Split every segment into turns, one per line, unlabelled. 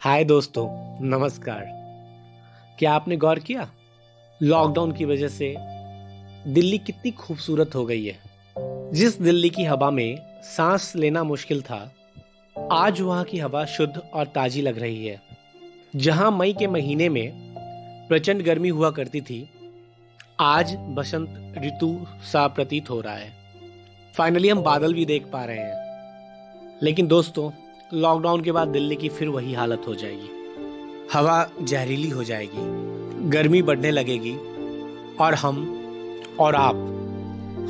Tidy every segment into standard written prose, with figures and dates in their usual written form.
हाय दोस्तों, नमस्कार। क्या आपने गौर किया लॉकडाउन की वजह से दिल्ली कितनी खूबसूरत हो गई है। जिस दिल्ली की हवा में सांस लेना मुश्किल था, आज वहां की हवा शुद्ध और ताजी लग रही है। जहां मई के महीने में प्रचंड गर्मी हुआ करती थी, आज बसंत ऋतु सा प्रतीत हो रहा है। फाइनली हम बादल भी देख पा रहे हैं। लेकिन दोस्तों, लॉकडाउन के बाद दिल्ली की फिर वही हालत हो जाएगी। हवा जहरीली हो जाएगी, गर्मी बढ़ने लगेगी और हम और आप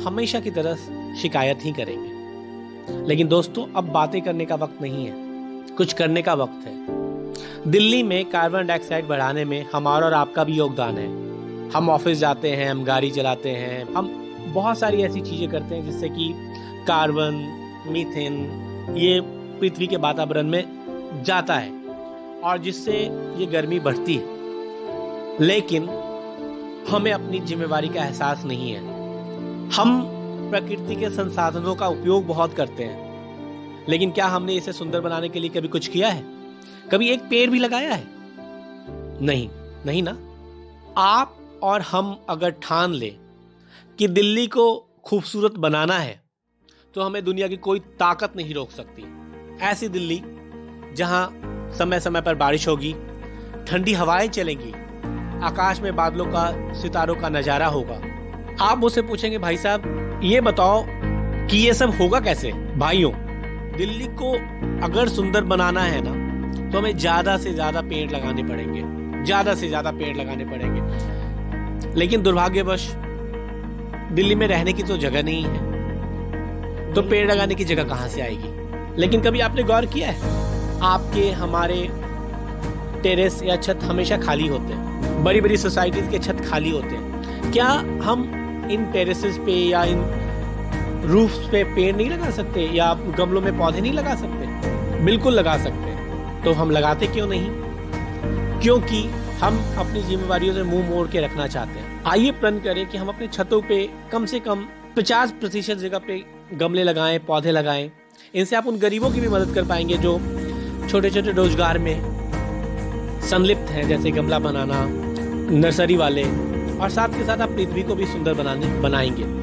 हमेशा की तरह शिकायत ही करेंगे। लेकिन दोस्तों, अब बातें करने का वक्त नहीं है, कुछ करने का वक्त है। दिल्ली में कार्बन डाइऑक्साइड बढ़ाने में हमारा और आपका भी योगदान है। हम ऑफिस जाते हैं, हम गाड़ी चलाते हैं, हम बहुत सारी ऐसी चीजें करते हैं जिससे कि कार्बन, मीथेन ये पृथ्वी के वातावरण में जाता है और जिससे ये गर्मी बढ़ती है। लेकिन हमें अपनी जिम्मेवारी का एहसास नहीं है। हम प्रकृति के संसाधनों का उपयोग बहुत करते हैं, लेकिन क्या हमने इसे सुंदर बनाने के लिए कभी कुछ किया है? कभी एक पेड़ भी लगाया है? नहीं, नहीं ना। आप और हम अगर ठान ले कि दिल्ली को खूबसूरत बनाना है, तो हमें दुनिया की कोई ताकत नहीं रोक सकती। ऐसी दिल्ली जहां समय समय पर बारिश होगी, ठंडी हवाएं चलेंगी, आकाश में बादलों का, सितारों का नजारा होगा। आप मुझसे पूछेंगे, भाई साहब ये बताओ कि ये सब होगा कैसे? भाइयों, दिल्ली को अगर सुंदर बनाना है ना, तो हमें ज्यादा से ज्यादा पेड़ लगाने पड़ेंगे, ज्यादा से ज्यादा पेड़ लगाने पड़ेंगे। लेकिन दुर्भाग्यवश दिल्ली में रहने की तो जगह नहीं है, तो पेड़ लगाने की जगह कहां से आएगी? लेकिन कभी आपने गौर किया है, आपके हमारे टेरेस या छत हमेशा खाली होते हैं, बड़ी बड़ी सोसाइटीज के छत खाली होते हैं। क्या हम इन टेरेसेस पे या इन रूफ्स पे पेड़ नहीं लगा सकते, या गमलों में पौधे नहीं लगा सकते? बिल्कुल लगा सकते हैं। तो हम लगाते क्यों नहीं? क्योंकि हम अपनी जिम्मेवारियों से मुंह मोड़ के रखना चाहते हैं। आइए प्रण करें कि हम अपने छतों पे कम से कम 50% जगह पे गमले लगाएं, पौधे लगाएं। इनसे आप उन गरीबों की भी मदद कर पाएंगे जो छोटे छोटे रोजगार में संलिप्त हैं, जैसे गमला बनाना, नर्सरी वाले। और साथ के साथ आप पृथ्वी को भी सुंदर बनाएंगे।